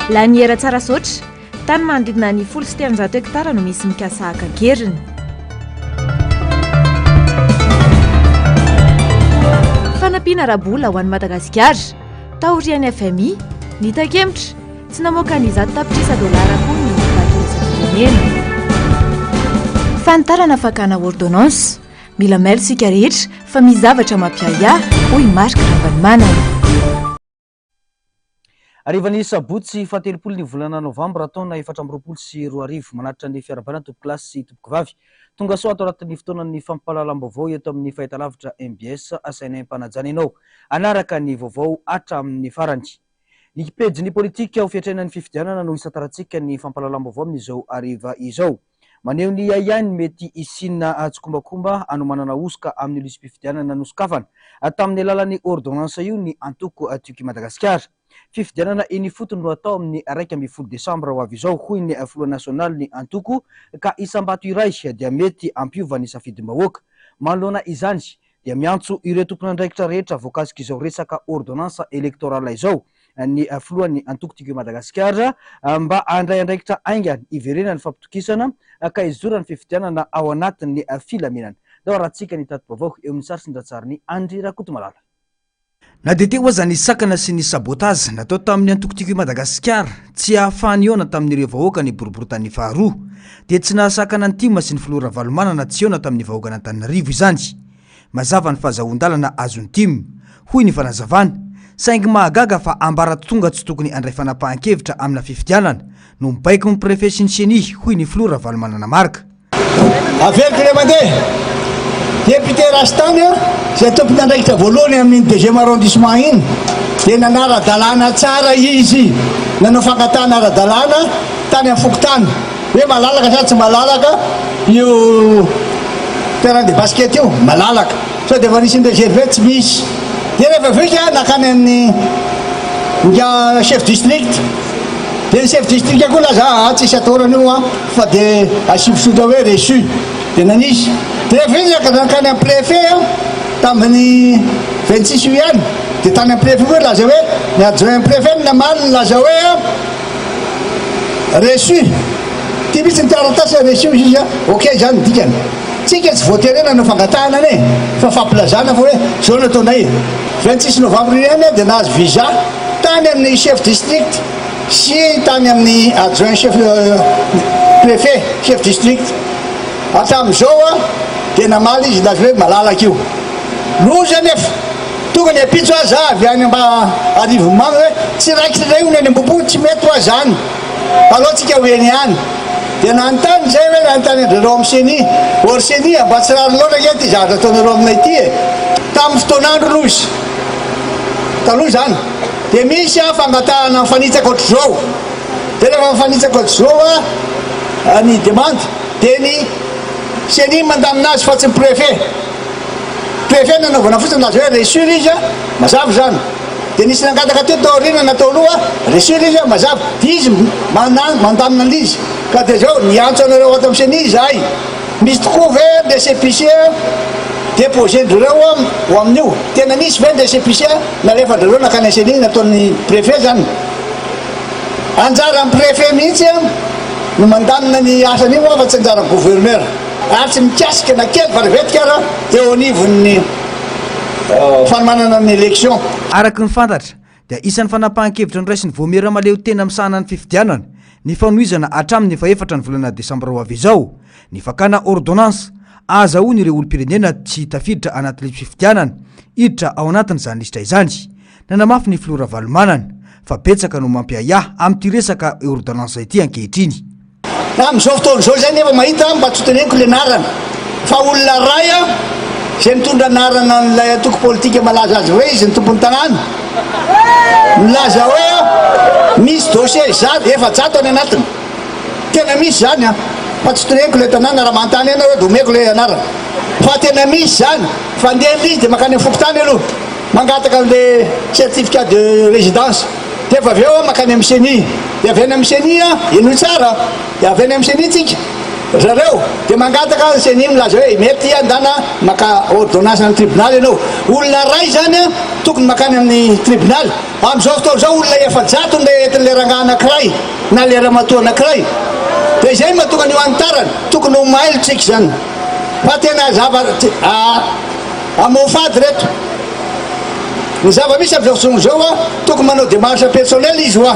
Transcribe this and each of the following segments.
La ny era tsara saotra tany manodidina ny 100 hektara no misy mikasa kageriny. Fanampiana rabola ho an'i Madagasikara taorian'ny FMI ny takemitra tsy namoaka ny zato tapitrisa dolara koa ny vakisafirenena. Fantarana fakana ordonnance mila mailo sika rehetra fa misy zavatra mampiaya hoy Marc Ravanmanana. Arivan'ny sabotsy fatelopolo ny volana novambra taona 2024 manatitra ny fiarabana tompo kilasy sy tompo vavy tonga soa ato anatin'ny fotoanan'ny fampahalalam-baovao eto amin'ny fahitalavitra MBS asainay mpanajana ianao anaraka ny vaovao hatramin'ny farany. Ny pejy politika ho fiatrenan'ny fifidianana no isataratsika ny fampahalalam-baovao amin'izao ariva izao. Maneho ny iainy mety isina tsokombakomba anomanana osika amin'ny lisym-pifidianana nosokafana tamin'ny alalan'ny ordonnance io ny antoko atiky Madagasikara. Fifidianana iny fotony no atao amin'ny 1 Desambra ho avy izao hoy ny Floa Nasionaly ny antoko ka isam-bato iray dia mety ampiova ny safidim-bahoaka. Manoloana izany dia miantso ireo tompon'andraikitra rehetra voakasika izao resaka ordonnance elektorala izao ny Floany antoko tiky Madagasikara mba andray andraikitra aingany iverena ny fampitokisana ka izorany fifidianana ao anatin'ny filamenana. Dao rahatsika ny tato-baovao eo amin'ny sary sindratsariny Andry Rakotomalala. Na dia teo aza ny sakana sy ny sabotazy natao tamin'ny antoko Madagasikara tsy ahafahany eo na tamin'ireo vahoaka ny boriboritany faharoa dia tsy nahasakana ny tima sy ny filora valomanana tsy eo na tamin'ny vahoaka n'Antananarivo izany. Mazava ny fahazahon-dalana azony tim hoy ny fanazavana saingy mahagaga fa ambara tonga tsy tokony andray fanapahan-kevitra amina fifidianana no mibaiko ny prefet sy ny seny hoy ny filora valomanana marika. Averiko le mandeha député Rastany zay tompony andraikitra voalohany amin'ny 2e arrondissement iny dia nanara-dalàna tsara izy nanao fankatana ara-dalàna tany amin'ny Fokotany hoe malalaka sa tsy malalaka io terrain de basket io malalaka sao dia efa nisy ny réservé tsy misy dia rehefa vika nakany amin'ny nga chef district dia ny chef district koa laza tsisy atorany io fa dia asivosotra hoe reçu dia nanisy dia rehefa nakany amin'ny préfet tamin'ny 26 juillet dia tany amin'ny préfet hoe laza hoe ny adjoint préfet namaly laza hoe reçu ty misy ny taratasy reçu izy ok zany dikany tsika tsy voaterena no fangatahana ane fa fampilazana fa hoe zao no ataonay 26 novembre ihany dia nahazo visa tany amin'ny chef district sy tany amin'ny adjoint chef préfet chef district atamin'izao dia namaly izy laza hoe malalaka io loza nefa tonga ny apitso azy avy any mba arivo mamy hoe tsy raikitray io ny any am-bobo tsy mety ho azany aloha tsika hoeny ihany dia nanontany zay hoe nanontany andrereo amin'ny seny or seny mba tsy rary loatra ke ty zavatra ataonareo aminay ty tamin'ny fotoan'andro lozy taloha zany dia misy fangatahana mifanitsaka ohatr'izao dia rehefa mifanitsaka ohatr'izao ny demande dia ny seny mandaminazy fa tsy ny préfet nanaovana fotsiny laza hoe reçur izy mazava zany dia nisy nangataka teo taorina natao aloha reçur izy mazava dia izy mandamina an'izy ka dia zao niantso anareo ato amin'ny seny zahay misy tokoa ve récépissé déposé-ndreo ho amin'io tena misy ve récépissé nalefandreo nakany anseny nataon'ny préfet zany anjara amin'ny préfet mihitsy no mandamina ny asany io fa tsy anjara gouverneur ary tsy mikasika na kely fa revetika ara eo anivon'ny fanomanana ny élection. Araka ny fantatra dia isan'ny fanapahan-kevitra nyraisin'ny voamera maleo tena misahana ny fifidianana ny fanohizana hatramin'ny efatra ny volana desambra ho avy izao ny fakana ordonnance azahoany ireo olom-pirenena tsy tafiditra anatin'ilay fifidianana iditra ao anatin'izany lisitra izany. Nanamafy ny filora valomanana fa betsaka no mampiaya amin'ity resaka ordonnance ity ankehitriny. Amin'izao fotoan'izao zay nefa mahita mba tsy teneniko le narana fa olona ray zay mitondra anarana n'ilay antoko politika malaza azy hoe izy ny tompony tanàna milaza hoe misy dossier zany efa-jato any anatiny tena misy zany fa tsy teneniko le tanàna raha mantany ena hoe domeko le anarana fa tena misy zany fa ndeha izy dia makany amin'ny Fokotany aloha mangataka le certificat de résidence dia fa avy eo makany amin'ny seny dia avy any amin'ny seny ino tsara dia avy any amin'ny seny tsika zareo dia mangataka sy nim laza hoe mety andana maka ordonnance amin'ny tribunal ianao olona ray zany a tokony makany amin'ny tribunal amin'izao fotoana zao olona efa-jato le entin'le rangahy anankiray na le ramatoa anankiray dia izay mahatonga ny hoanitarany tokony ho mailontsika zany fa tena amofady reto ny zava-misy amin'izao fotoana zao a tokony manao démarche personnel izy hoa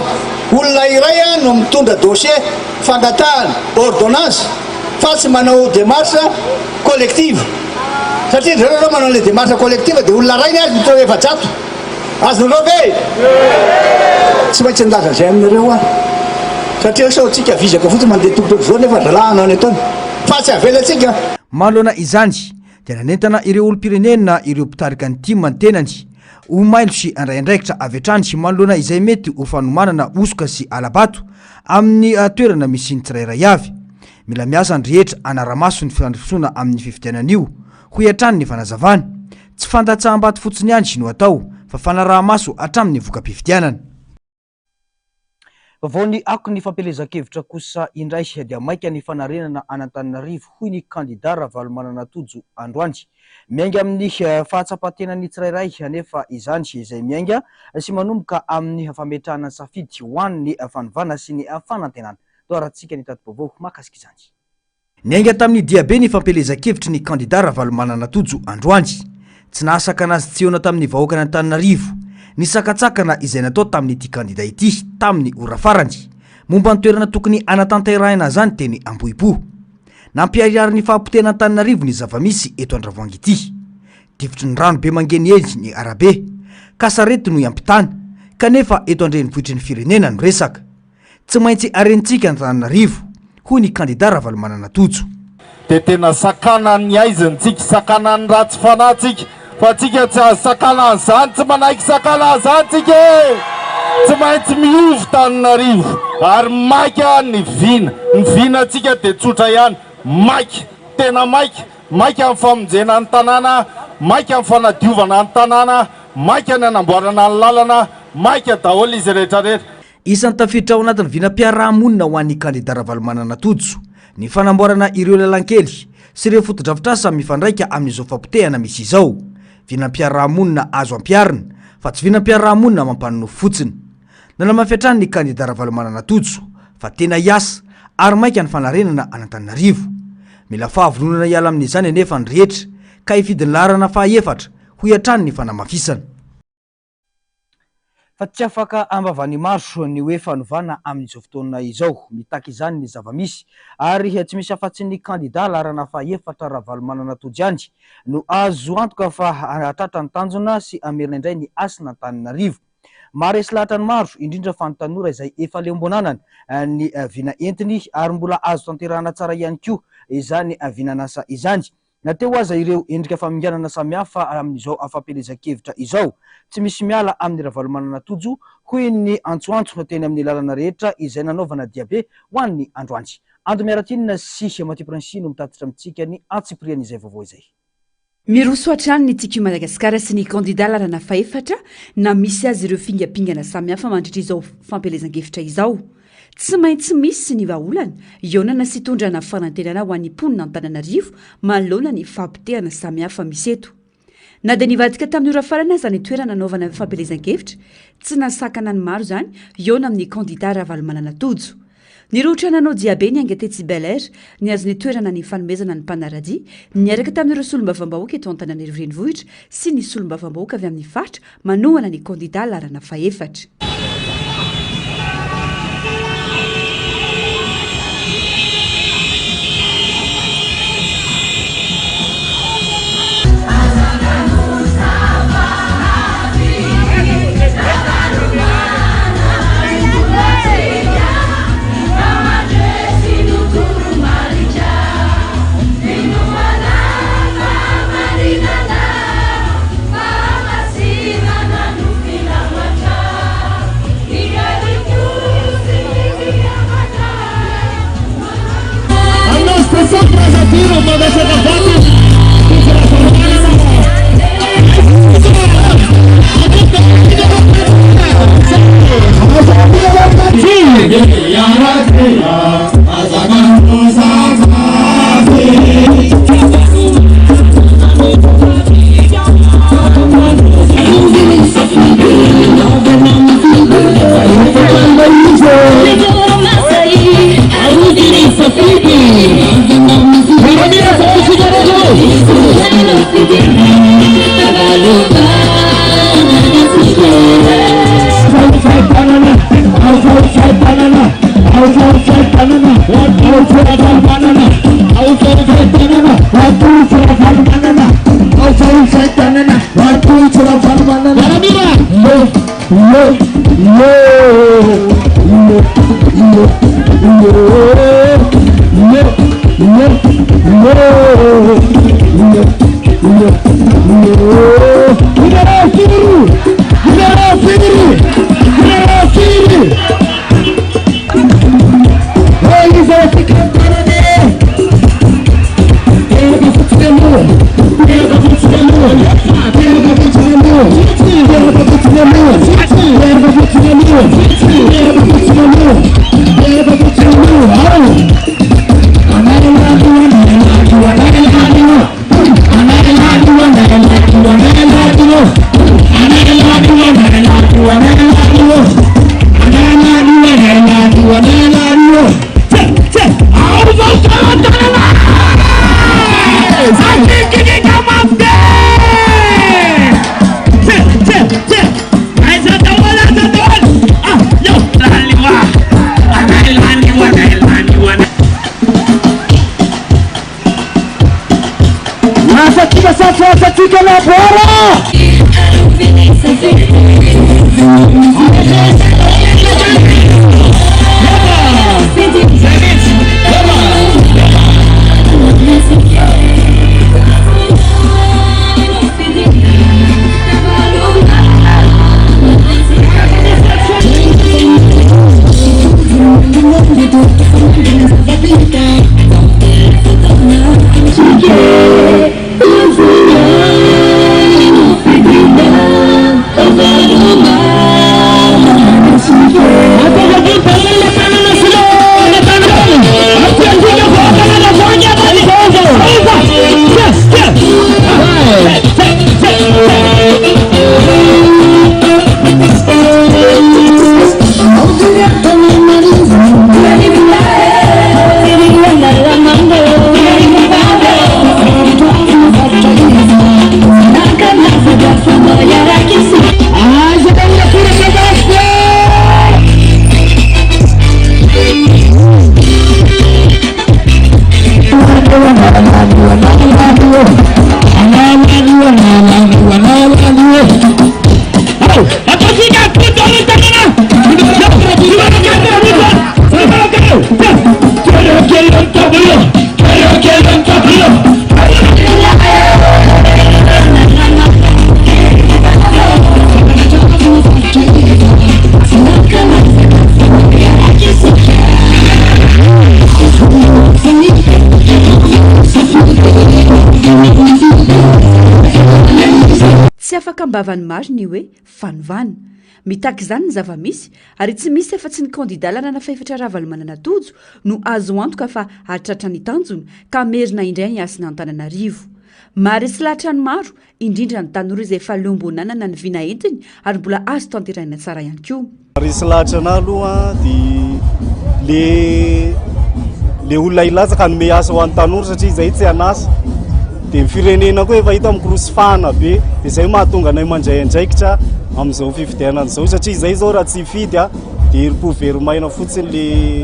olona iray a no mitondra dossier fangatahana ordonnance fa tsy manao démarche collective satria zareo manao le démarche collective dia olona ray ny azy mitondra efa-jato azonareo ve tsy maintsy nilaza zay aminareo a satria sao tsika vizaka fotsiny mandeha tokotroko zao nefa zalahana any ataony fa tsy avelatsika manoloana izany dia nanentana ireo olom-pirenena ireo mpitarika ny tia mantenany ho mailo sy andraindraikitra avy hatrany sy manoloana izay mety ho fanomanana osoka sy alabato amin'ny toerana misy ny tsirairay avy mila miasa ny rehetra anaramaso ny fandrosoana amin'ny fifidianan'io ho hiatrany ny fanazavany tsy fandatsaham-bato fotsiny ihany sy no atao fa fanarahamaso hatramin'ny voka-pifidianana vao ny ako ny fampelezan-kevitra kosa indray dia maika ny fanarenana Antananarivo hoy ny kandida Ravalomanana-Tojo androany miainga amin'ny fahatsapatena tsirairay nefa izany izay miainga sy manomboka amin'ny fametrahana safidy ho an'ny fanovana sy ny fanantenana toarantsika ny tatim-baovao mahakasika izany niainga tamin'ny diabe ny fampelezan-kevitra ny kandida Ravalomanana-Tojo androany tsy nahasaka anazy tsy eona tamin'ny vahoaka Antananarivo ny sakatsakana izay natao tamin'ity kandida ity tamin'ny ora farany momba ny toerana tokony anatanterahina zany teny Ambohipo nampiarary ny fahampotena Antananarivo ny zava-misy eto Andravoahangy ity tifitry ny rano be mangeny eny ny arabe kasarety no iampitana kanefa eto andrenivohitry ny firenena no resaka tsy maintsy arentsika Antananarivo hoy ny kandida Ravalomanana-Tojo dia tena sakana ny aizantsika sakana ny ratsy fanatsika fa tsika tsy azo sakana an'izany tsy manaiky sakana an'izany tsika tsy maintsy miovy Antananarivo ary maika ny vina atsika dia tsotra ihany maika tena maika amin'ny famonjena ny tanàna maika amin'ny fanadiovana ny tanàna maika ny anamboarana ny lalana maika daholo izy rehetrarehetra isan'ny tafiditra ao anatin'ny vinam-piarahamonina ho an'ny kandida Ravalomanana-Tojo ny fanamboarana ireo lalankely sy ireo fotodrafitrasa mifandraika amin'izao fampitehana misy izao vinam-piarahamonina azo ampiarina fa tsy vinam-piarahamonina mampanonofo fotsiny nanamafiatrany ny kandida Ravalomanana-Tojo fa tena hiasa ary maika ny fanarenana Antananarivo mila fahavononana hiala amin'izany anefa ny rehetra ka hifidiny laharana fahaefatra ho hiatrany ny fanamafisana fa tsy afaka ambavany maro ny hoe fanovana amin'izao fotoana izao mitaky izany ny zava-misy ary tsy misy afa-tsy ny kandida laharana fahaefatra Ravalomanana-Tojo ihany no azo antoka fa hatratra ny tanjona sy amerina indray ny asina Antananarivo maharesy lahatra ny maro indrindra fa ny tanora izay efa leombonanana ny vina entiny ary mbola azo tanterahana tsara ihany koa izany vinanasa izany nateo aza ireo endrika faminganana samihafa amin'izao fampelezan-kevitra izao tsy misy miala amin'ny Ravalomanana-Tojo hoy ny antsoantso teny amin'ny lalana rehetra izay nanaovana diabe ho an'ny androany ando miaratinina sy Maty Pransino mitatitra amintsika ny antsipriana izay vaovao izay miroso hatrany ny TQ Madagasikara sy ny kandida larana faefatra na misy azy ireo fingapingana samihafa mandritra izao fampelezan-kevitra izao tsy maintsy misy ny vahaolana ionana sy tondrana fanantenana ho an'ny mponina Antananarivo manoloana ny fampitehana samihafa misy eto na dia nivadika tamin'ny ora farana zany toerana nanaovana fampelezan-kevitra tsy nasakana ny maro zany iona amin'ny kandida Ravalomanana-Tojo nirotra nanao diabe ny angatetsy Bel Air ny azony toerana ny fanomezana ny mpanaradia niaraka tamin'ireo solombavam-bahoaka eto Antananarivo renivohitra sy ny solombavam-bahoaka avy amin'ny faritra manohana ny kandida larana faefatra Tsy afaka mbavany mariny hoe fanovana mitaky izany ny zava-misy ary tsy misy efa tsy ny kandidalana na faefatra ravalo manana tojo no azo antoka fa aritratra ny tanjona ka merina indray ny asina Antananarivo. Maharesy lahatra ny maro indrindra ny tanora izay efa leombonanana ny vina entiny ary mbola azo tanterahina tsara ihany koa. Maharesy lahatra ana aloha dia le olona ilatsaka hanome asa ho an'ny tanora satria izay tsy anasa dia ny firenena koa efa hita mikorosifahana be dia izay mahatonga anay mandray andraikitra amin'izao fifidianana izao satria izay zao raha tsy fidy dia eripoveromaina fotsiny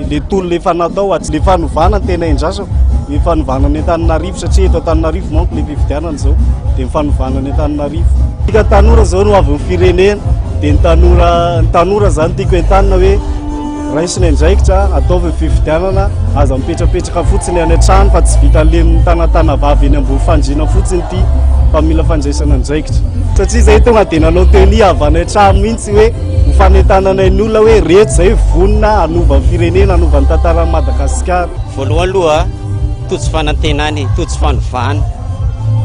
le tolo le efa natao aty le fanovana ny tena indrasa ny fanovana ny Antananarivo satria eto Antananarivo manko le fifidianana izao dia ny fanovana ny Antananarivo. Tika tanora zao no avy ny firenena dia ny tanora zany tiako entanina hoe raisiny andraikitra ataovy fifidianana aza mipetrapetraka fotsiny any an-trano fa tsy vita le mitanatana vavy eny ambony fandriana fotsiny ty fa mila fandraisana andraikitra satria izay tonga dia nanao teny avy any an-trano mihitsy hoe mifanentanana ny olona hoe reto izay vonina hanova ny firenena hanova ny tantaran'i Madagasikara. Voalohany aloha tojo fanantenany tojo fanovana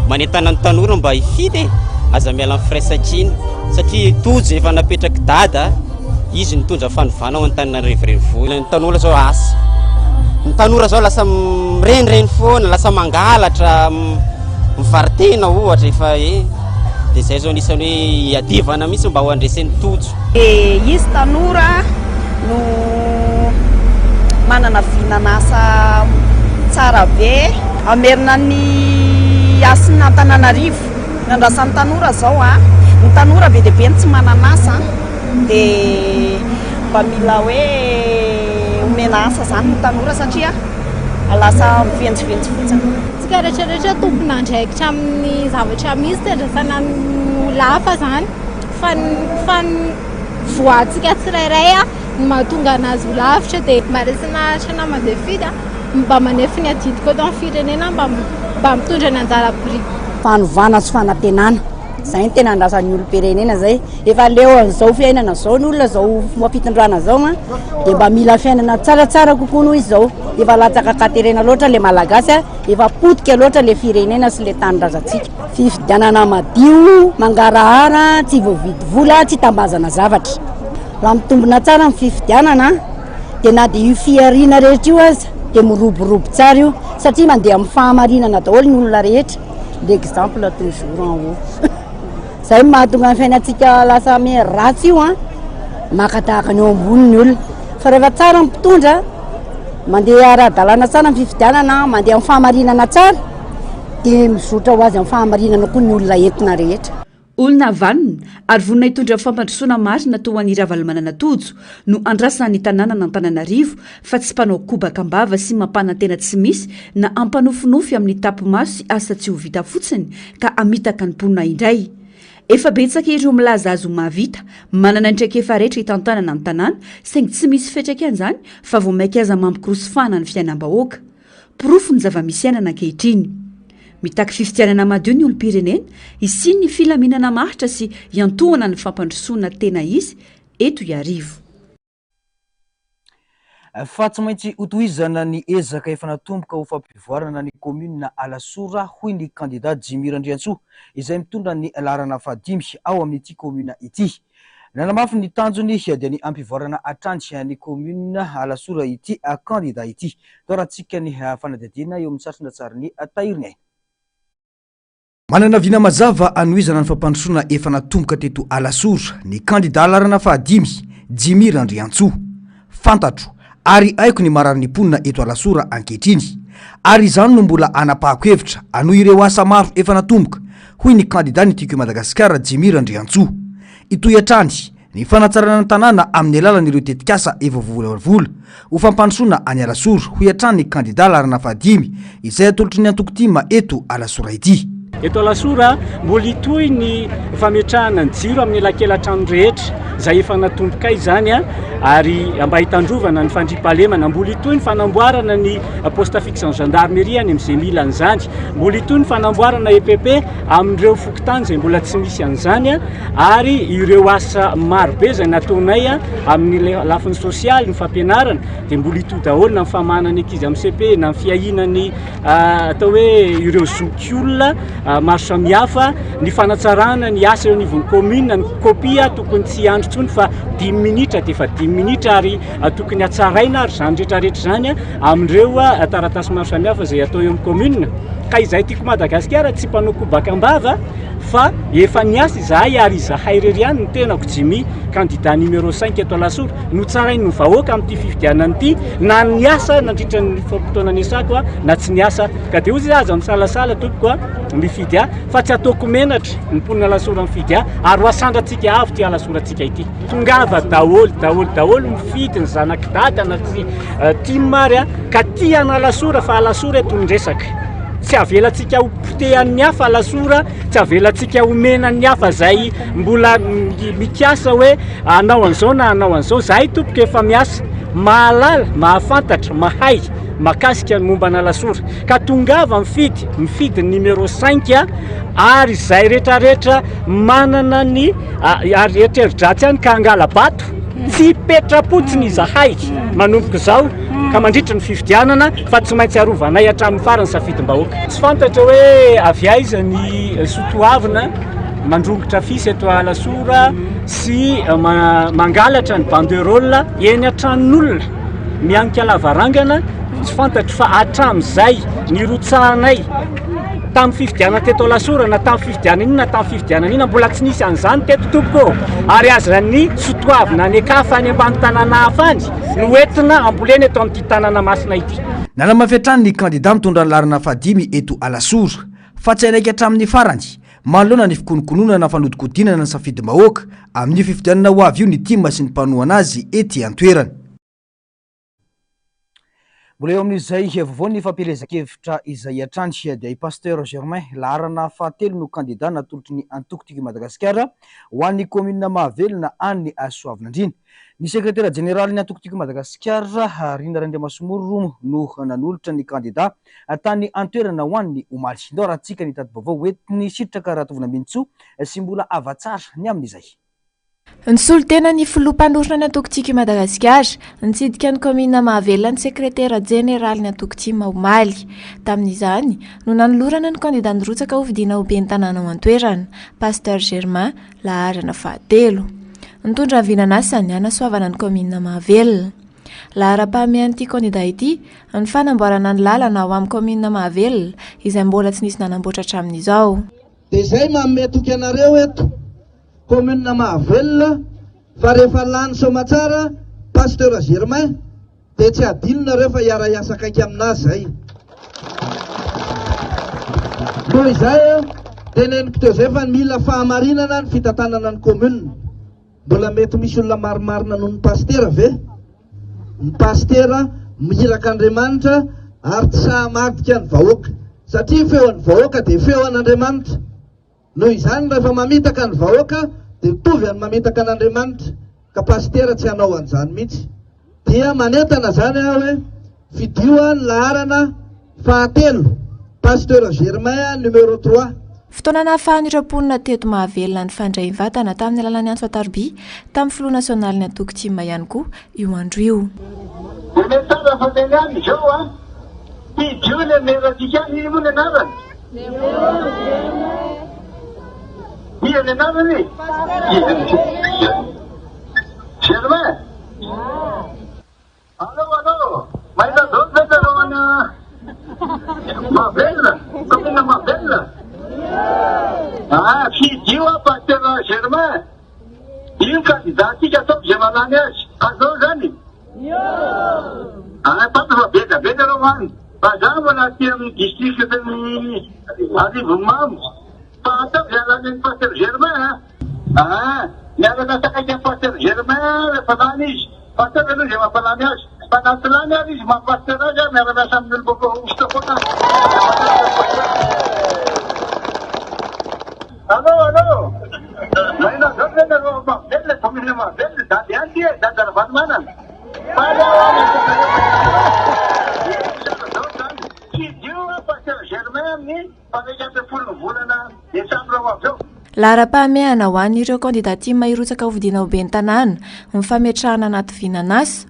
manentana ny tanora mba hifidy aza miala amin'ny firaisan-kiny satria tojo efa napetraky dada izy nitondra fanovana ao Antananarivo renivohitra. Ny tanora zao asa ny tanora zao lasa mirenireny foana lasa mangalatra mivaritena ohatra efa dia izay zao anisany hoe hiadivana mihitsy mba ho andresen'ny tojo. Izy tanora no manana vinanasa tsara be amerina ny asina Antananarivo nandrasan'ny tanora zao ny tanora be dia be tsy mananasa dia mba mila hoe omena asa zany ny tanora satria lasa mivenjivenjy fotsiny tsika rehetrarehetra tompona andraikitra amin'ny zavatra misy tendrasana lafa zany fa voatsika tsirairay no mahatonga anazy ho lavitra dia marisina trana mandefidy mba manefiny adidiko eto amin'ny firenena mba mitondra ny anjara-biriky fanovana sy fanantenana zay ny tena andrasan'ny olom-pirenena zay efa leo an'izao fiainana zao ny olona zao fomba-pitondrana zao dia mba mila fiainana tsaratsara kokoa noho izy zao efa latsaka katerena loatra le malagasy efa potika loatra le firenena sy le tanindrazantsika fifidianana madio mangarahara tsy voavidy vola tsy tambazana zavatra raha mitombona tsara ny fifidianana dia na dia io fiarina rehetra io aza dia miroborobo tsara io satria mandeha amin'ny fahamarinana daholo ny olona rehetra l'exemple toujours en haut zay mahatonga ny fiainantsika lasa ratsy io makatahaka ny eo amboniny olona fa rehefa tsara ny mpitondra mandeha ara-dalàna tsara ny fifidianana mandeha amin'ny fahamarinana tsara dia mizotra ho azy amin'ny fahamarinana koa ny olona entina rehetra olona avalina ary vonina hitondra fampandrosoana marina tao an'ny ravalomanana tojo no andrasana ny tanàna n'Antananarivo fa tsy mpanao kobakambava sy mampanantena tsy misy na ampanofinofy amin'ny tapimaso sy asa tsy ho vita fotsiny ka amitaka ny mponina indray efa betsaka ireo milaza azy ho mahavita manana ndraiky efa rehetra hitantanana ny tanàna saingy tsy misy fetraka an'izany fa vao maika aza mampikorosofana ny fiainam-bahoaka porofo ny zava-misy ainana ankehitriny mitaky fifidianana madio ny olom-pirenena isiny ny filaminana mahitra sy iantohana ny fampandrosoana tena izy eto iarivo fa tsy maintsy hotohizana ny ezaka efa natomboka ho fampivoarana ny komuna Alasora hoy ny kandidat Jimmy Randriantsoa izay mitondra ny larana fahadimy ao amin'ity komuna ity nanamafy ny tanjony dia ny ampivoarana atrandry ny komuna Alasora ity kandidat ity torantsika ny fanadihadiana eo amin'ny satrona tsariny tahiriny manana vina mazava anohizana ny fampandrosoana efa natomboka teto Alasora ny kandidat larana fahadimy Jimmy Randriantsoa fantatro ary aiko ny marary mponina eto Alasora ankehitriny ary izany no mbola anapahako-hevitra anoho ireo asa maro efa natomboka hoy ny kandidat ny tiako Madagasikara Jimmy Randriantsoa itoy hatrany ny fanatsarana ny tanàna amin'ny alalan'ireo tetikasa efa volavola ho fampandrosoana any Alasora hoy hatrany ny kandidat larana fahadimy izay atolotry ny antokotima eto Alasora ity eto Alasora mbola itoy ny fametrahana ny jiro amin'ny elakelan-trano rehetra zay efa natomboka izany ary mba hitandrovana ny fandriampahalemana mbola itoy ny fanamboarana ny poste fixe gendarmerie any amin'izay mila an'izany mbola itoy ny fanamboarana EPP amin'ireo fokotany zay mbola tsy misy an'izany ary ireo asa marobe zay nataonay amin'ny lafiny sosialy ny fampianarana dia mbola itoy daholo na ny famanana ny ankizy amin'ny CP na ny fiahinany atao hoe ireo zokiolona maro samihafa ny fanatsarana ny asa eo anivon'ny commune ny kopia tokony tsy andro tsony fa 10 minitra dia fa 10 minitra ary tokony hatsaraina ary zany rehetrarehetra zany amin'ireo taratasy maro samihafa zay atao eo amin'ny commune ka izay tiako Madagasikara tsy mpanao kobakambava fa efa niasa izahay ary izahay rery ihany ny tenako Jimmy candidat numéro 5 eto Alasora no tsarainy ny vahoaka amin'ity fifidianana ity na niasa nandritra ny fotoana niasako na tsy niasa ka dia ozy aza misalasala tompoko mifidy fa tsy ataoko menatra ny mponina Alasora mifidy ary ho asandratsika avy ty Alasorantsika ity tongava daholo mifidy ny zanaky dada na tsy tia mary ka tia ny Alasora fa Alasora eto ny resaka tsy avelantsika ho potehan'ny hafa Alasora tsy avelantsika homenan'ny hafa zay mbola mikasa hoe anao an'izao na anao an'izao zahay tompoko efa miasa mahalala mahafantatra mahay makasika ny momba n'Alasora ka tongava mifidy numéro 5 ary zay rehetrarehetra manana ny ary eritreridratry any ka angala bato tsy petrapotsiny izahay manomboka zao ka mandritra ny fifidianana fa tsy maintsy arovanay hatramin'ny farany safidim-bahoaka tsy fantatra hoe avy aiza ny sotoavina mandrongotra fisy eto Alasora sy mangalatra ny banderole eny antranon'olona mianika lavarangana tsy fantatro fa hatramin'izay ny rotsahanay tamin'ny fifidianana teto Alasora na tamin'ny fifidianana iny na tamin'ny fifidianana iny mbola tsy nisy an'izany teto tompoko ary azany sotoavina ny akafa any ambany tanàna hafa any no entina ambolena eto amin'ity tanàna masina ity nanamafy hatrany ny kandidat mitondra ny larana fahadimy eto Alasora fa tsy hainaiky hatramin'ny farany manoloana ny fikonokononana fanodikodinana ny safidy-bahoaka amin'ny fifidianana ho avy io ny tima sy ny mpanohana azy ety an-toerany. Mbola eo amin'izay vaovao ny fampielezan-kevitra izay hatrany dia i Pasteur Germain laharana fahatelo no kandida natolotry ny antoko-tiky Madagasikara ho an'ny commune Mahavelona any Soavinandriana. Ny sekretera jeneraly ny antoko-tiky Madagasikara Rina Randriamasomoro no nanolotra ny kandida tany an-toerana ho an'ny omaly. Ndao raha tsika ny tati-baovao entiny sitraka rahatovina Mintso sy mbola avatsara ny amin'izay. Nisolo tena ny filoham-panorona ny antoko-tiky Madagasikara nitsidika ny commune Mahavelona ny sekretera jeneraly ny antoko-tiky Omaly. Tamin'izany no nanolorana ny kandida nirotsaka ho vidiana ho ben'ny tanàna ao an-toerana Pasteur Germain laharana fahatelo. Nitondra ny vinanasany hanasoavana ny commune Mahavelona. Lahara-pahamehan'ity kandida ity ny fanamboarana ny lalana ao amin'ny commune Mahavelona izay mbola tsy nisy nanamboatra hatramin'izao. Dia izay mametoky anareo eto commune Mahavelona fa rehefa lany somatsara Pasteur Germain dia tsy adinona rehefa hiara-iasa akaiky aminazy zay. Noho izay teneniko teo zay fa mila fahamarinana ny fitantanana ny commune. Mbola mety misy olona marimarina noho ny pasteur ve? Ny pasteur mihiraka Andriamanitra ary tsy sahamadika ny vahoaka satria feon'ny vahoaka dia feo an'Andriamanitra. Noho izany rehefa mamitaka ny vahoaka dia mitovy any mamitaka an'Andriamanitra ka pasteur tsy hanao an'izany mihitsy. Dia manentana zany aho hoe fidio ny laharana fahatelo Pasteur Germain numéro 3. Fotoana nahafahan'ireo mponina teto Mahavelona ny fandray vatana tamin'ny alalan'ny Antso Atarby tamin'ny filoha nasionaly ny antoko-tima ihany koa io andro io. Tsara fandehanany izao fidio ny meratika iny moa ny anarany. Ia ny anarany? Germain. Allo, mahita dao zay zareo ana Mahavelona, commune Mahavelona. Fidio Pasteur Germain. Io kandidatika ataoko zay malany azy. Azao zany. Pato fa beda reo any. Fa za mbola aty amin'ny district ny Arivomamo. Fa ataoko zay alany ny Pasteur Germain. Miaraka takaiky amin'ny Pasteur Germain rehefa lany izy. Pasteur aloha zay mampalany azy. Fa naty lany ary izy mampasteur azy miara-miasa amin'ny oloboko hosto foana. Allo. Mahina zao zay nareo Mahavelona, commune Mahavelona, dady any ty dady Ravanomana. Lahara-pahamehana ho an'ireo kandidatima irotsaka ho vidiana ho ben'ny tanàna ny fametrahana anaty vinanasa.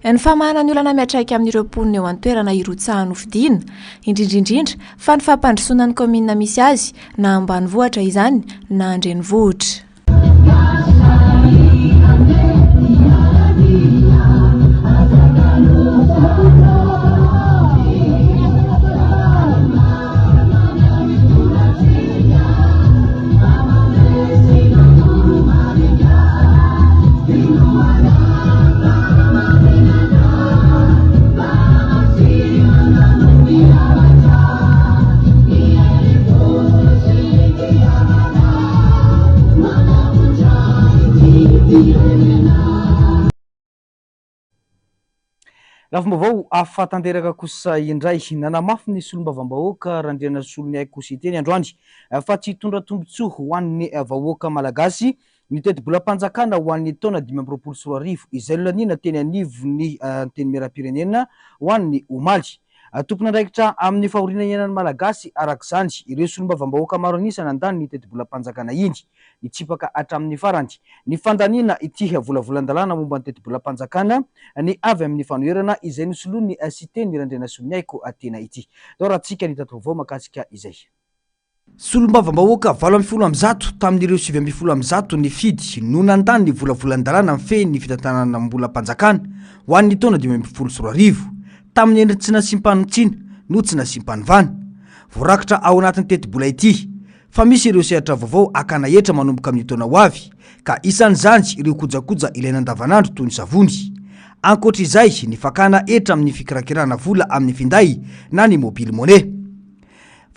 Ny famahana ny olana miatraiky amin'ireo mponina eo an-toerana irotsahana ho vidiana, indrindrindrindra fa ny fampandrosoana ny commune misy azy na ambanivohitra izany na andrenivohitra. Lafim-baovao afatanteraka kosa indray nanamafy ny solombavam-bahoaka randriana solony haiko kosa iteny androany fa tsy hitondra tombotsoa ho an'ny vahoaka malagasy ny teti-bolam-panjakana ho an'ny taona 2024 izay lolanina teny anivo ny teny miram-pirenena ho an'ny omaly. Tompona andraikitra amin'ny fahoriana ianan'ny malagasy arak'izany ireo solombavam-bahoaka maro anisa nandany ny teti-bolam-panjakana iny nitsipaka hatramin'ny farany ny fandaniana ity volavolan-dalàna momba ny teti-bolam-panjakana ny avy amin'ny fanoherana izay nosoloany site ny randriana solonyaiko atena ity. Dao raha tsika ny tatovao makasika izay. Solombavam-bahoaka 7% tamin'ireo 7% ny fidy no nandany ny volavolan-dalàna mifehy ny fitantanana mbolam-panjakana ho an'ny taona 2024 tamin'ny endry tsy nasimpanotsina no tsy nasimpanyvana voarakitra ao anatin'ny teti-bola ity fa misy ireo sehatra vaovao akana etra manomboka amin'ny taona ho avy ka isan'izany ireo kojakoja ilaina andavanandro toy ny savony. Ankoatra izay ny fakana etra amin'ny fikirakirana vola amin'ny finday na ny mobile monnaie.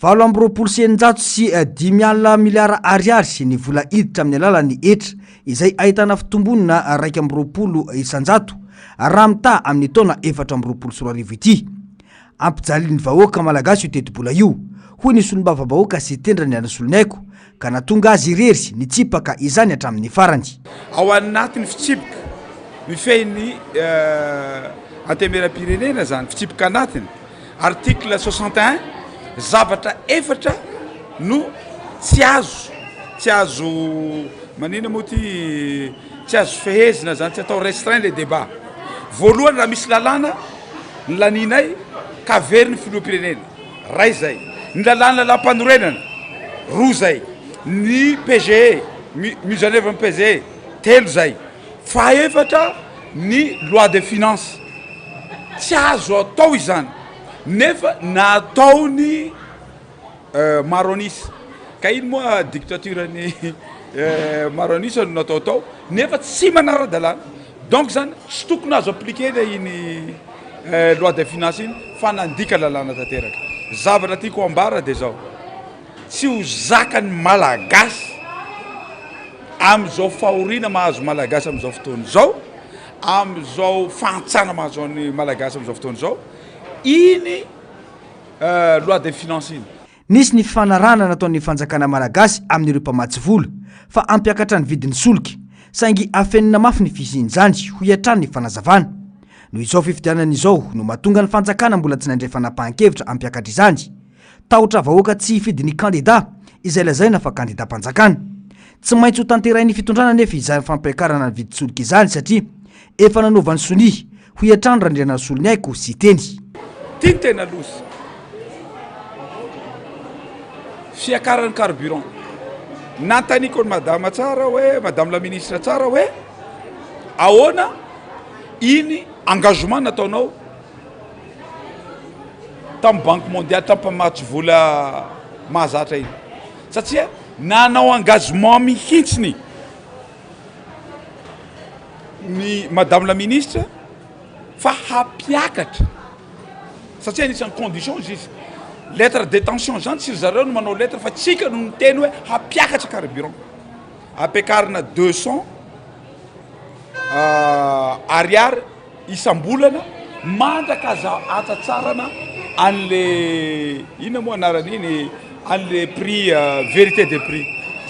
valambroapolo senjato sy 10 miliara ariary ny vola iditra amin'ny alalan'ny etra izay ahitana fitombonina 2 isanjato raha mita amin'ny taona 4 ity. Ampijalian'ny vahoaka malagasy io teti-bola io, hoy ny solombava-bahoaka sy tendrany Solinaiko, ka natonga azy irery nitsipaka izany hatramin'ny farany. Ao anatin'ny fitsipika mifehy antemeram-pirenena zany fitsipika anatiny article 61 zavatra efatra no tsy azo manina moa ty tsy azo fehezina zany tsy atao restreint le débat. Voalohany raha misy lalàna ny laninay ka very ny filoham-pirenena ray zay, ny lalàna lalam-panorenana roa zay, ny PGE mise en œuvre ny PGE telo zay, faefatra ny loi de finance. Tsy azo atao izany nefa nataony Maronis ka iny moa dictaturany Maronis no natao tao nefa tsy manara-dalàna. Donc zany tsy tokony azo appliquer iny loi de finance iny fa nandika lalàna tanteraka. Zavatra tiako ambara de zao, tsy ho zakany malagasy am'izao fahoriana mahazo malagasy am'izao fotoana zao, am'izao fantsana mahazo ny malagasy am'izao fotoana zao iny loi de finance iny. Nisy ny fanarana nataon'ny fanjakana malagasy amin'ireo mpamatsy vola fa ampiakatra ny vidin'ny solika saingy afenina mafy ny fisian'izany ho iatrany ny fanazavana. Noho izao fifidianana izao no mahatonga ny fanjakana mbola tsy nandray fanapahan-kevitra ampiakatra izany. Tahotra vahoaka tsy hifidin'ny kandida izay lazaina fa kandida mpanjakana. Tsy maintsy ho tanterain'ny fitondrana nefa izany fampiakarana ny vidin-solika izany satria efa nanaovan'ny soni ho iatrany randriana Solinaiko sy teny. Tiany tena losy fiakaran'ny carburant. Nantaniko ny madama tsara hoe madame la ministre tsara hoe ahoana iny engagement nataonao tamin'ny banque mondiale tamin'ny mpamatsy vola mahazatra iny satria nanao engagement mihitsiny ny madame la ministre fa hapiakatra satria anisan'ny condition izy lettre de détention zany tsy zareo no manao lettre fa tsika no miteny hoe hapiakatra carburant ampiakarina 200 ariary isam-bolana mandraka aza atsatsarana an'le ina moa anarany iny an'le prix vérité des prix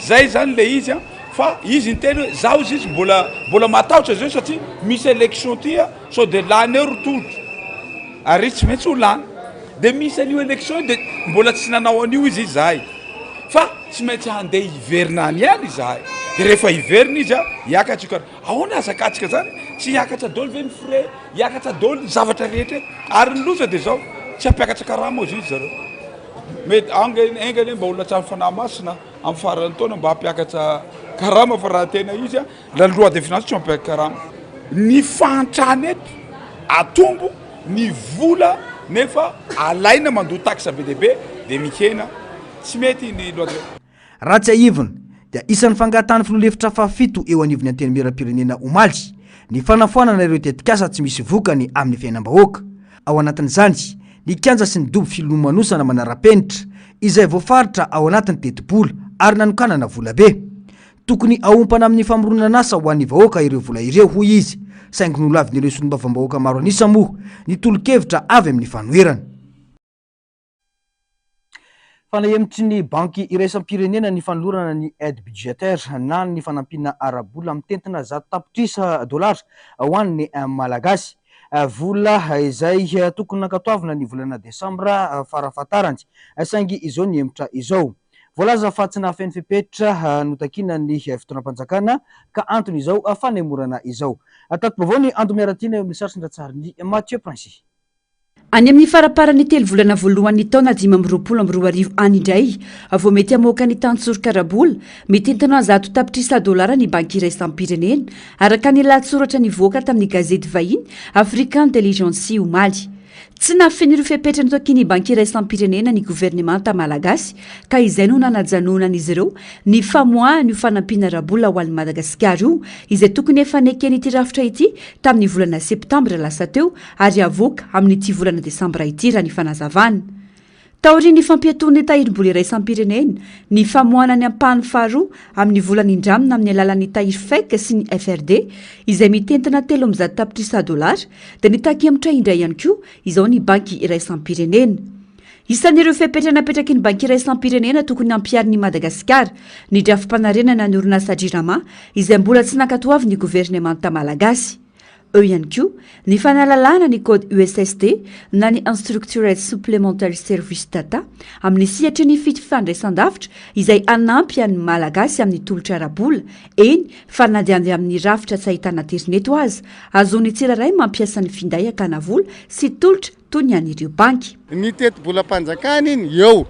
zay zany le izy fa izy niteny hoe zaho izy mbola matahotra zao satria misy élection tia so de lany eo rototro ary tsy maintsy ho lany de misy an'io élection de mbola tsy nanao an'io izy zahay fa tsy maintsy handeha hiverinany ihany zahay de rehefa hiverina izy hiakatra kara ahoana azakatsika zany tsy hiakatra dolo ve ny frais hiakatra dolo ny zavatra rehetra ary ny loza de zao tsy hampiakatra karama izy zareo mety engany mba olona tsy amin'ny fanahy masina amin'ny farany taona mba hampiakatra karama fa raha tena izy la loi de finance tsy mampiakatra karama ny fantrany eto atombo ny vola nefa alaina mandoa taxe be deaibe de mikena tsy mety ny loi de raha tsy aivina dia isan'ny fangatahany filoalefitra fafito eo anivony anteny miram-pirenena omaly ny fanafoanana ireo tetikasa tsy misy vokany amin'ny fiainam-bahoaka. Ao anatin'izany ny kanja sy ny dobo filomanosana manara-penitra izay voafaritra ao anatin'ny tetibola ary nanokanana vola be. Tokony aompana amin'ny famoronana asa ho an'ny vahoaka ireo vola ireo hoy izy saingy nolavin'ireo solombavambahoaka maro anisa moa ny tolo-kevitra avy amin'ny fanoherana. Fanahemotry ny banky iraisam-pirenena ny fanolorana ny aide budgétaire na ny fanampina arabola mitentina $100 ho an'ny malagasy. Vola izay tokony nankatoavina ny volana Desambra farafatarany saingy izao ny hemotra izao. Voalaza fa tsy nahafeno fepetra notakina ny fitondram-panjakana ka antony izao fanemorana izao. Ataoko bavao ny ando miaratiana eo amin'ny saritry ndratsariny Mathieu Prince. Any amin'ny faraparany telo volana voalohan'ny taona 2024 any indray vao mety hamoaka ny tantsorika arabola mitentana $100 tapitrisa ny banky iraisam-pirenena araka ny lahatsoratra nivoaka tamin'ny gazety vahiny African Intelligence omaly. Tsy nafen'ireo fepetra notoakiny banky iraisam-pirenena ny gouvernemanta malagasy ka izay no nanajanonan'izy ireo ny famoahany io fanampiana arabola ho an'ny Madagasikara io izay tokony efa nekeny ity rafitra ity tamin'ny volana septambra lasa teo ary avoaka amin'ity volana desambra ity raha ny fanazavana. taori ny fampiatony tahirim-bola iray isam-pirenena ny famohanany ampahany faharoa amin'ny volany indramina amin'ny alalan'ny tahiry fek sy ny frd izay mitentina 300 tapitrisa dolara dia nitaky amitra indray ihany koa izao ny banky iray isam-pirenena isan'ireo fepetranapetraky ny banky iray isam-pirenena tokony ampiarin'ny madagasikara ny drafim-panarenana ny orinasa drirama izay mbola tsy nankatoavy ny gouvernemanta malagasy eo ihany koa ny fanalalana ny code ussd na ny unstructured supplementary service data amin'ny sihatry ny fifandraisan-davitra izay anampy an'ny malagasy amin'ny tolotra arabola eny fa nandehandeha amin'ny rafitra tsy ahitana interneto azy azony tsiraray mampiasa ny finday akana vola sy tolotra toy ny an'ireo banky ny teti-bolam-panjakana iny eo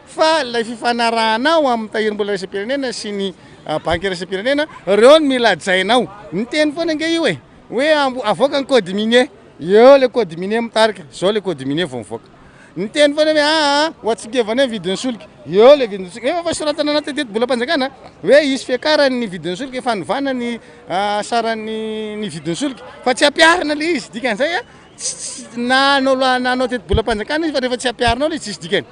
fa lay fifanarahanao amin'ny tahirim-bola raisam-pirenena sy ny banky raisam-pirenena reo ny mila jainao ny teny foana nge io e hoe avoaka ny code minier eo le code minier mitarika zao le code minier vao mivoaka ny teny foana hoe hoatsikevana hoe vidin'ny solika eo le vidin'ny solika efa soratana anaty teti-bolam-panjakana hoe isy fiakarany ny vidin'ny solika fanovana ny saran'ny vidin'ny solika fa tsy ampiarina le izy dikan'izay nanao teti-bolam-panjakana izy fa rehefa tsy ampiarinao le tsisy dikany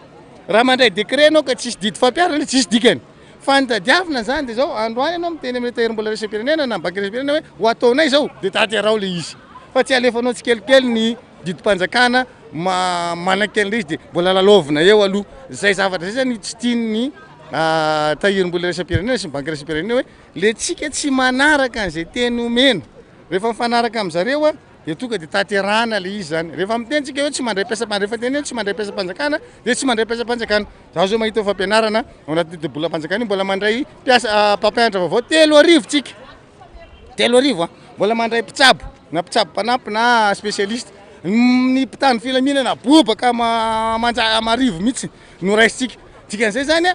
raha mandray décret anao ka tsisy didy fampiarina le tsisy dikany fantadiavina zany de zao androany anao miteny amin'ny tahirim-bola raisam-pirenena na banky raisam-pirenena hoe ho ataonay zao de taterao le izy fa tsy alefanao tsikelikely ny didim-panjakana manakely le izy de mbola lalovina eo aloha zay zavatra zay zany tsy tiany tahirim-bola raisam-pirenena sy banky raisam-pirenena hoe le tsika tsy manaraka an'izay teny omena rehefa mifanaraka am'zareo de tonga de taterana le izy zany rehefa mitentsika hoe tsy mandray rehefa teny tsy mandray piasa-panjakana de tsy mandray piasa-panjakana zaho zao mahita fampianarana ao anaty teti-bolam-panjakana io mbola mandray piasa mpampianatra vaovao 3 arivo tsika 3 arivo mbola mandray mpitsabo na mpitsabo mpanampy na spécialiste ny mpitany filaminana bobaka marivo mihitsy no raisitsika dikan'izay zany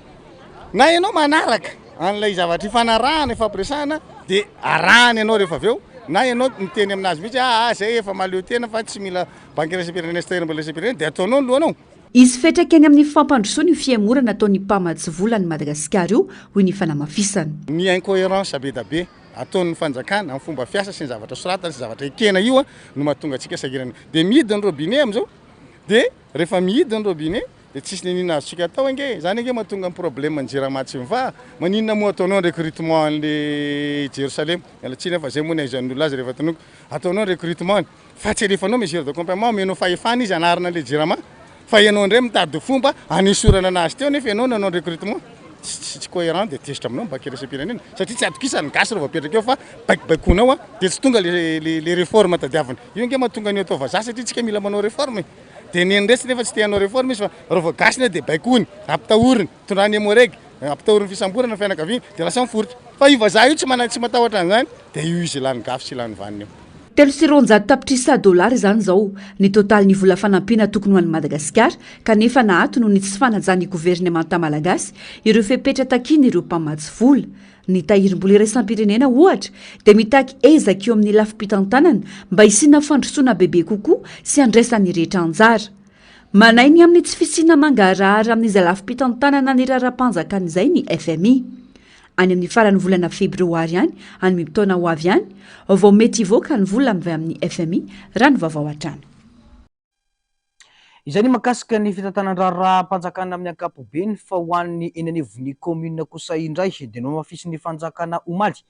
na ianao manaraka an'ilay zavatra ifanarahana ifampiresahana de arahany ianao rehefa aveo na ianao miteny aminazy mihitsy zay efa maleo tena fa tsy mila banky raisam-pirenena sy tahirim-bola raisam-pirenena de ataonao ny lohanao izy fetraky any amin'ny fampandrosoa ny fiamorana ataony mpamatsy volany madagasikara io hoy ny fanamafisany ny incohérence be da be ataon'ny fanjakana amin'ny fomba fiasa sy ny zavatra soratany sy zavatra ekena io no mahatonga antsika sahirana de mihidy ny robinet am'izao de rehefa mihidy ny robinet de tsisy ninina azotsika atao nge zany nge mahatonga ny problème ny jirama tsy miva maninona moa ataonao recrutement an'le Jérusalem alatsiny efa zay moa ny aizan'olona azy rehefa tonoko ataonao recrutement fa tsy alefanao mesure de compagnement menao fahefana izy anarina le jirama fa ianao ndray mitady fomba anisorana anazy teo nefa ianao nanao recrutement tsy cohérent de tezitra aminao banky raisam-pirenena satria tsy atokisany gasy rehefa petraka eo fa baikonao de tsy tonga le réforme tadiavana io nge mahatonga ny atao vazaha satria tsika mila manao réforme de ny ndresy nefa tsy te-hanao réforme izy fa rehefa gasina de baikony ampitahoriny tondrany emoregy ampitahoriny fisamborana fianakaviana de lasa miforitra fa io vazaha io tsy matahotra an'izany de io izy lany gafy sy lany vaniny eo 300 tapitrisa dolara zany zao ny totaly ny vola fanampiana tokony ho an'ny madagasikara kanefa nahato noho ny tsy fanajany gouvernemanta malagasy ireo fepetra takiny ireo mpamatsy vola ny tahirim-bola iray isam-pirenena ohatra dia mitaky ezaka eo amin'ny lafi-pitantanana mba hisiana fandrosoana bebe kokoa sy andraisan'ny rehetra anjara manainy amin'ny tsy fisiana mangarahara amin'izay lafi-pitantanana ny raharam-panjakan'izay ny FMI any amin'ny farany volana febroary any any miptaona ho avy any vao mety hivoaka ny vola mivay amin'ny FMI raha ny vaovao hatrany izany makasika ny fitantanan-draharam-panjakana amin'ny ankapobeny fa ho an'ny enanivon'ny commune kosa indray dia no mafisy ny fanjakana omaly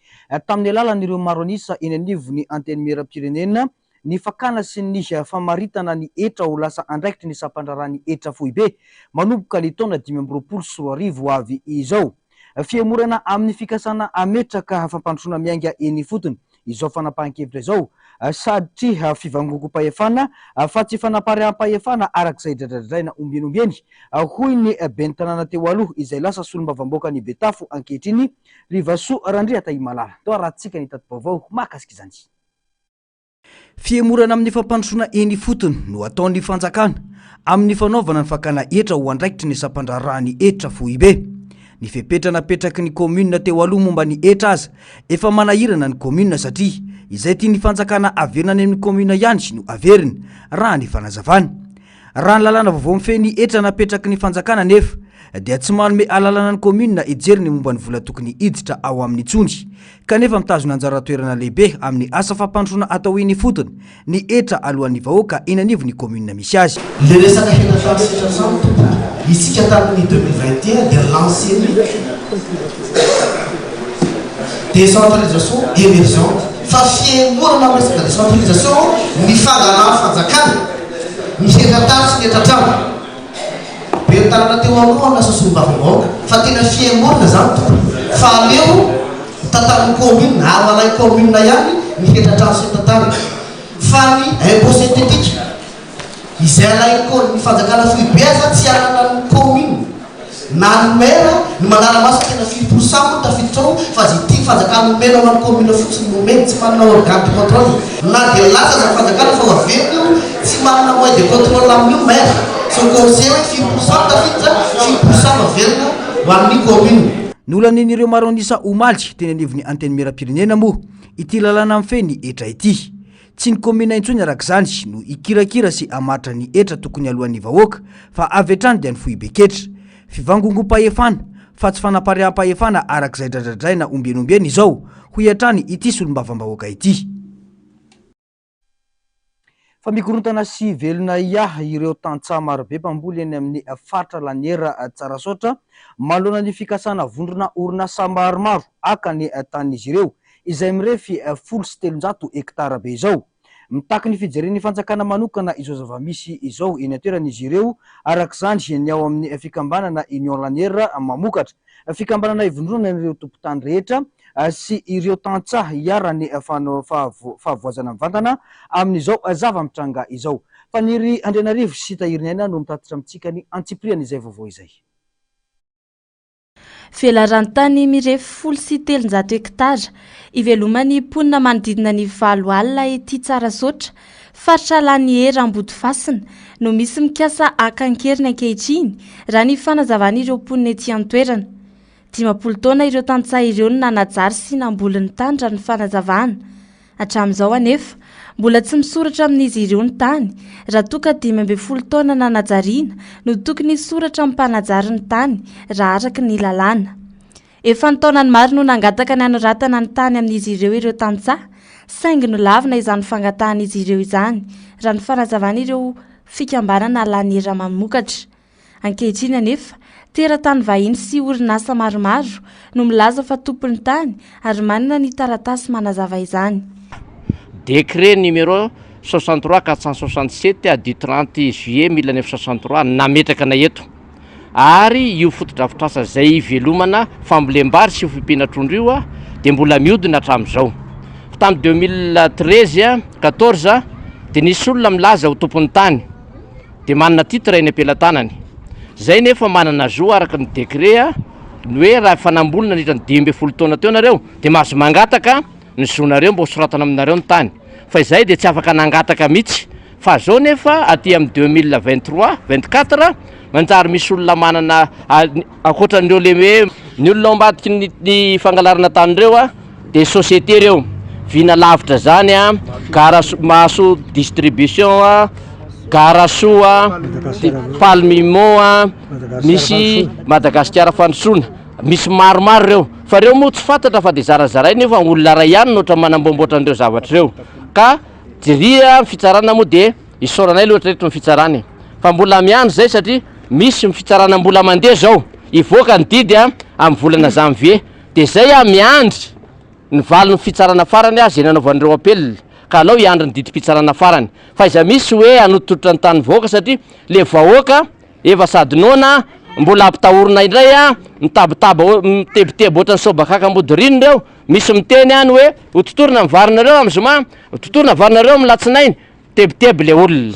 tamin'ny alalan'ireo maro anisa enanivon'ny anteny meram-pirenena ny fakana sy ny famaritana ny etra ho lasa andraikitry ny sampandrarany etra foibe manomboka ny taona 2024 ho avy izao fiamorana amin'ny fikasana ametraka fampandrosoana mianga eny fotony izao fanapahan-kevitra izao satria fivangoko-pahefana fa tsy fanapaream-pahefana arak'izay dradradraina ombieny hoy ny ben'ny tanàna teo aloha izay lasa solombavam-boaka ny betafo ankehitriny rivasoa randria tahimalala to rahantsika ny tati-baovao mahakasika izany fiamorana amin'ny fampandrosoana eny fotony no ataon'ny fanjakana amin'ny fanaovana ny fakana etra ho andraikitry ny sampandrarany etra foibe ny fepetrana petraky ny commune teo aloha momba ny etra aza efa manahirana ny commune satria izay tia ny fanjakana averina any amin'ny commune ihany sy no averiny raha ny fanazavana raha ny lalàna vaovao mifeny etra napetraky ny fanjakana nefa dia tsy manome alalana ny commune ijery ny momba ny vola tokony iditra ao amin'ny tsony kanefa mitazona anjara toerana lehibe amin'ny asa fampandroana atao iny fotony ny etra alohan'ny vahoaka inanivo ny commune misy azy. Le resaka hena transition centre isika tamin'ny 2021 dia lancé décentralisation émergente fa fiaingoana resaka décentralisation mifangana fanjakana mihena-tany sy netratrano betanana teo aloha lasa sombavavaoka fa tena fiaingoana zany fa aleo tantamin'ny commune avalay commune ihany mihetra-trano sy netratrano fa ny impôt synthétique izay alaiko ny fanjakana foibeasa tsy anana ny commune na ny maire ny manara maso tena 10% tafiditra fa zay ty fanjakana mena amin'ny commune fotsiny nomeny tsy manana organe de contrôle na dia lasa za fanjakana fa averina io tsy manana moyen de contrôle amin'io maire so conseil 10% tafiditra 10% averina ho amin'ny commune. Nolan'ireo maro anisa omaly teny anivon'ny antenne miram-pirenena moa ity lalana amin'feny etra ity. Tsy ny commune intsony arak'izany no ikirakira sy amatra ny etra tokony alohan'ny vahoaka fa avy hatrany dia ny fohibeketra. Fivangongom-pahefana fa tsy fanapaream-pahefana arak'izay dradradraina ombianombiana izao ho hatrany ity solombavam-bahoaka ity. Fa mikorontana sy velona iaha ireo tantsaha marobe mpamboly eny amin'ny faritra laniera Tsarasoatra manoloana ny fikasana vondrona orinasa maromaro aka ny tanin'izy ireo izay mirefy 1,300 hektara be izao. Mitaky ny fijeren'ny fanjakana manokana izao zava-misy izao eny atoeran'izy ireo arak'izany ny ao amin'ny fikambanana Union Laniera mamokatra fikambanana ivondrona ireo tompon-tany rehetra sy ireo tantsaha hiarany fahavoazana mivantana amin'izao zava-mitranga izao. Fa ny ry Andrianarivo sy Tahirinaina no mitatitra amintsika ny antsipriana izay vaovao izay. Velarantany mirefy 1,300 hektara ivelomany ponina manodidina ny 7 alina ety Tsarasoatra faritra Laniera Ambodifasina no misy mikasa akankeriny ankehitriny raha ny fanazavan'ireo ponina ety an-toerana. 50 taona ireo tantsaha ireo no nanajary sy namboly ny tany raha ny fanazavana. Hatramin'izao anefa mbola tsy misoratra amin'izy ireo ny tany raha toa ka 12 taona nanajariana no tokony soratra amin'ny mpanajary ny tany raha araka ny lalàna. Efa ny taonany maro no nangataka ny anoratana ny tany amin'izy ireo tantsaha saingy no lavina izany fangatan'izy ireo izany raha ny fanazavan'ireo fikambanana Laniera mamokatra. Ankehitriny anefa teratany vahiny sy orinasa maromaro no milaza fa tompony tany ary manana ny taratasy manazava izany. Décret numéro 63 467 du 30 juillet 1963 nametraka na eto ary io fotodrafitrasa zay velomana fambolem-bary sy fimpiana-trondro io dia mbola mihodina hatramin'izao. Tamin'ny 2013 14 dia nisy olona milaza ho tompony tany dia manana titre eny am-pelantanany. Zay nefa manana zo araka ny décret ny hoe raha fanambolina nitra ny 12 taona teo nareo dia mahazo mangataka ny zonareo mba soratana aminareo ny tany. Fa izay dia tsy afaka nangataka mihitsy. Fa zao nefa aty amin'ny 2023-24 manjary misy olona manana akoatran'ireo le hoe ny olona ambadiky ny fangalarana tanyreo dia société reo vina lavitra zany Garaso distribution Garaso Palmimo misy Madagasikara fandrosoana misy maromaro reo fa reo moa tsy fantatra fa dia zarazaray nefa olona ray ihany notra manambomboatra an'ireo zavatra reo ka jiria fitsarana moa dia isoranay loatra reto ny fitsarany fa mbola miandro zay satria misy fitsarana mbola mandeha zao ivoaka ny didy amin'ny volana janvier dia zay miandry ny valiny fitsarana farany zay nanaovan'ireo apelina ka alao hiandry ny didim-pitsarana farany fa iza misy hoe anotototra ny tany vahoaka satria le vahoaka efa sady nona mbola ampitahorina indray mitebiteby ohatrany sobakaka mbody reo misy miteny any hoe hototorina mivarinareo amin'ny zoma hototorina varinareo amin'ny latsinainy tebiteby le olona.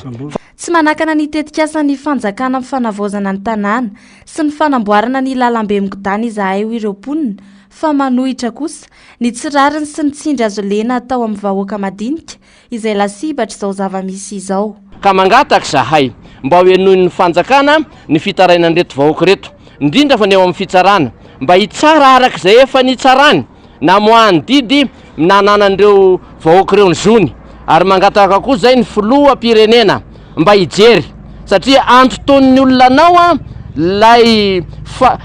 Tsy manakana ny tetikasa ny fanjakana amin'ny fanavaozana ny tanàna sy ny fanamboarana ny lalambe migodana izahay ho ireo ponina fa manohitra kosa ny tsirariny sy ny tsindry azo lena atao amin'ny vahoaka madinika izay lasibatra izao zava-misy izao. Ka mangataka zahay mba hoe noho ny fanjakana ny fitaraina reto vahoaka reto indrindra fa ny eo amin'ny fitsarana mba hitsara arak'izay efa nitsarany na moany didy nananan'ireo vahoaka ireo ny zony ary mangataka kosa zay ny filoha pirenena mba hijery satria antoton'ny olona anao lay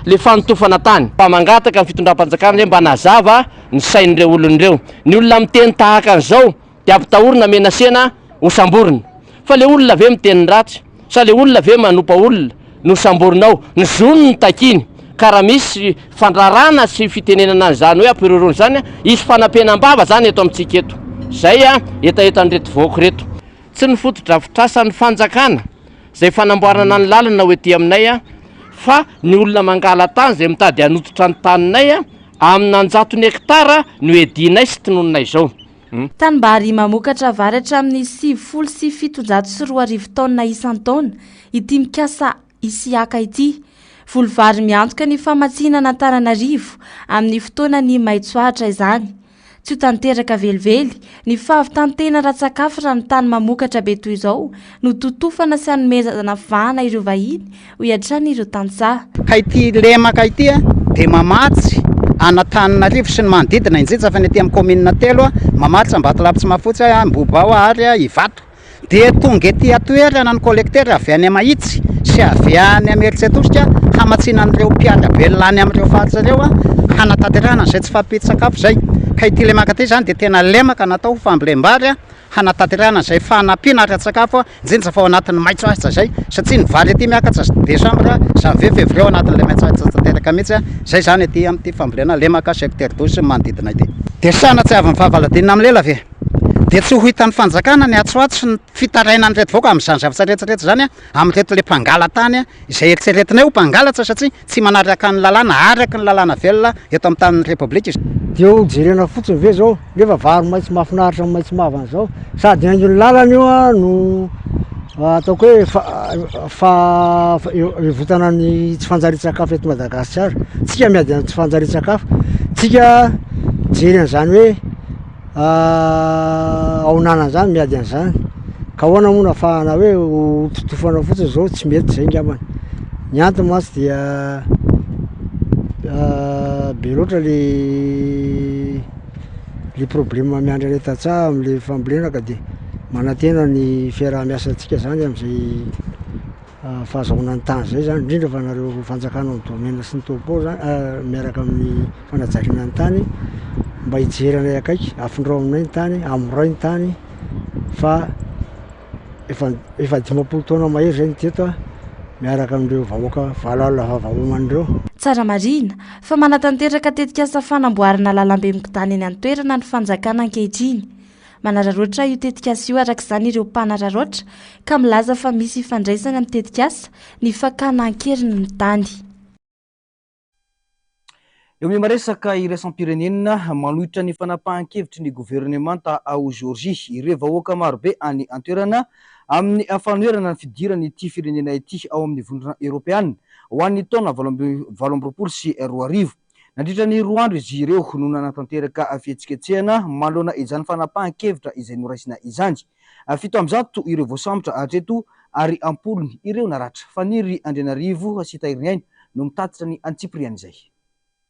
le fanotofana tany mpamangataka ny fitondram-panjakana mba nazava ny sain'ireo olon'ireo. Ny olona miteny tahaka an'izao de ampitahorina menasena ho samborina, fa le olona ve miteny ratsy sa le olona ve manompa olona no samborinao ny zony ny takiny. Karaha misy fandrarana sy fitenenana an'izany hoe ampirorony zany isy fanampenam-bava zany eto amintsika eto. Zay etaetan'ireto vahoaka reto tsy ny fotodrafitrasan'ny fanjakana zay fanamboarana ny lalana hoe ty aminay fa ny olona mangala tany zay mitady hanototra ny taninay amina 100 hektara no edinay sy tinononay zao. Tanimbary mamokatra varatra amin'ny 7,740 taona isan-taona ity mikasa Isiaka ity. Volovary miantoka ny famatsinana Antananarivo amin'ny fotoanany maitsoahatra izany. Tsy ho tanteraka velively ny fahavitantena ratsakafo raha ny tany mamokatra be toy izao no totofana sy hanomezana vahana ireo vahiny ho iatrany ireo tantsaha. Ka ity lemaka ity dia mamatsy Antananarivo sy ny manodidina indrindra fa ny aty amin'ny commune telo mamatsy Ambatolampy sy Mahafotsy, Mbobao ary Ivato. Dia tonga ety atoerana ny collecteur avy any Mahitsy sy avy any Ameritsetoska hamatsina an'ireo mpiara belona amin'ireo faritra ireo hanatanterahana izay tsy fampitsakafo zay. Ka ity lemaka ity zany dia tena lemaka natao fambolem-bary hanatanterahana izay fanampiana ratsakafo indrindra fa ao anatin'ny maitsoahitra zay, satria ny vary ety miakatra Desambra, janvier, février ao anatin'ilay maitsoahitra tanteraka mihitsy. Zay zany ety amin'ity fambolena lemaka secteur 12 sy manodidina ity. Dia sanatsy avy mivavaladiana amin'ny lela ve dia tsy ho hitan'ny fanjakana ny atsoato sy ny fitaraina nyreto vahoaka amin'izany zavatra rehetrarehetra zany amin'reto le mpangala tany izay eritreretinay ho mpangalatra satria tsy manaraka ny lalàna araky ny lalàna velona eto amin'ny tanin'ny repoblika izy. Dia ho jerena fotsiny ve zao nefa vary maitso mahafinaritra maitso mavana zao sady haingo ny lalana io no ataoko hoe votana ny tsy fanjari-tsakafo eto Madagasikara. Tsika miady amin'ny tsy fanjari-tsakafo, tsika jerena zany hoe aonana zany miady an'izany ka hoana moa nafahana hoe ho totofana fotsiny zao tsy mety zay ngambany. Ny antony mantsy dia be loatra le problème miandry any tantsaha amin'le fambolena ka dia manantena ny fiaraha-miasantsika zany amin'izay fahazahoana ny tany zay zany, indrindra fa nareo fanjakana amin'ny domaine sy ny topo zany miaraka amin'ny fanajariana ny tany mba hijeranay akaiky afindreo aminay ny tany amoray ny tany fa efa 10 taona mahery zay ny teto miaraka amin'ireo vahoaka valala vavahoman'ireo. Tsara marina fa manatanteraka tetikasa fanamboarana lalambe mikitany eny an-toerana ny fanjakana ankehitriny. Manararoatra io tetikasa io arak'izany ireo mpanararoatra ka milaza fa misy ifandraisana amin'ny tetikasa ny fakana ankeriny ny tany. Eo amin'ny maresaka iraisam-pirenena manohitra ny fanapahan-kevitry ny gouvernemanta ao Georgie ireo vahoaka marobe any an-toerana amin'ny afanoerana ny fidirana ity firenena ity ao amin'ny vondrona Europeana ho an'ny taona 2024 sy 2025. Nandritra ny 2 andro izy ireo no nanatanteraka fihetsiketsehana manoloana izany fanapahan-kevitra izay noraisina izany. 700 ireo voasambotra hatreto ary ampolony ireo naratra. Faniry Andrianarivo sy Tairinainy no mitatitra ny Antsipriana izay.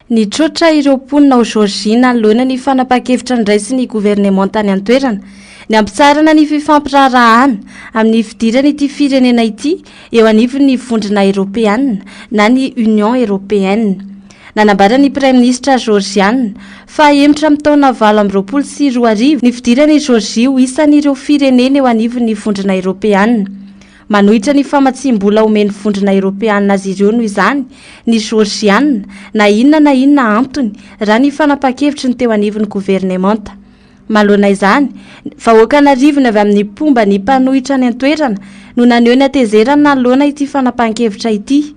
Ny trotra ireo mponina ao Georgie nanoloana ny fanapahan-kevitra niraisy ny gouvernemanta any an-toerana ny ampitsarana ny fifampirarahana amin'ny fidirana ity firenena ity eo anivon'ny vondrona Europeana na ny Union Européenne. Nanambara ny Prime Ministre Georgiana fa emitra amin'ny taona 2024 ny fidirana Georgie ho isan'ireo firenena eo anivon'ny vondrona Europeana. Manohitra ny famatsim-bola omeny vondrona Europeana azy ireo noho izany ny Georgiana na inona antony raha ny fanapahan-kevitry ny teo anivon'ny gouvernemanta. Maloana izany, vahoaka narivony avy amin'ny pomba ny mpanohitra ny an-toerana no naneho ny atezerana nanoloana ity fanapahan-kevitra ity.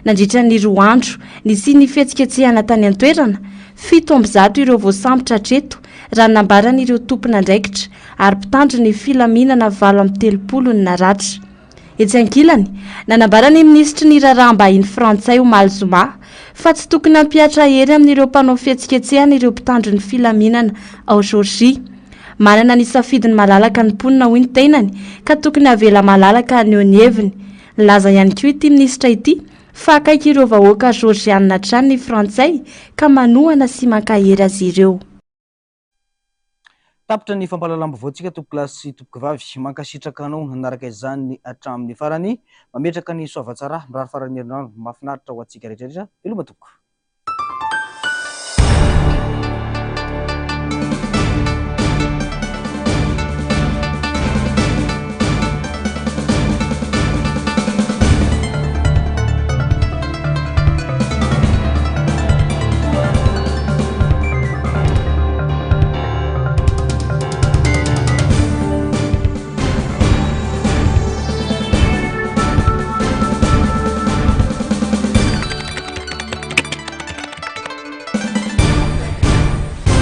Nandritra ny 2 andro nisy ny fihetsiketsehana tany an-toerana 700 ireo voasambotra hatreto raha nambaran'ireo tompon'andraikitra ary mpitandro ny filaminana 730 ny naratra. Etsy ankilany, nanambara ny ministry ny raharaham-bahiny frantsay Omaly Zuma fa tsy tokony hampiatra hery amin'ireo mpanao fihetsiketsehana ireo mpitandro ny filaminana ao Georgie. Manana ny safidiny malalaka ny mponina ho ny tenany ka tokony havela malalaka ny eo ny heviny. Laza ihany koa ity ministra ity fa akaiky ireo vahoaka Georgiana hatrany ny frantsay ka manohana sy mankahery azy ireo. tapitra ny fampalalam-bavao tsika tompoko lasy sy tompoko vavy mankasitraka anao nanaraka izany hatramin'ny farany mametraka ny soavatsara mirary farany herinandro mahafinaritra ho antsika rehetrarehetra veloma tompoko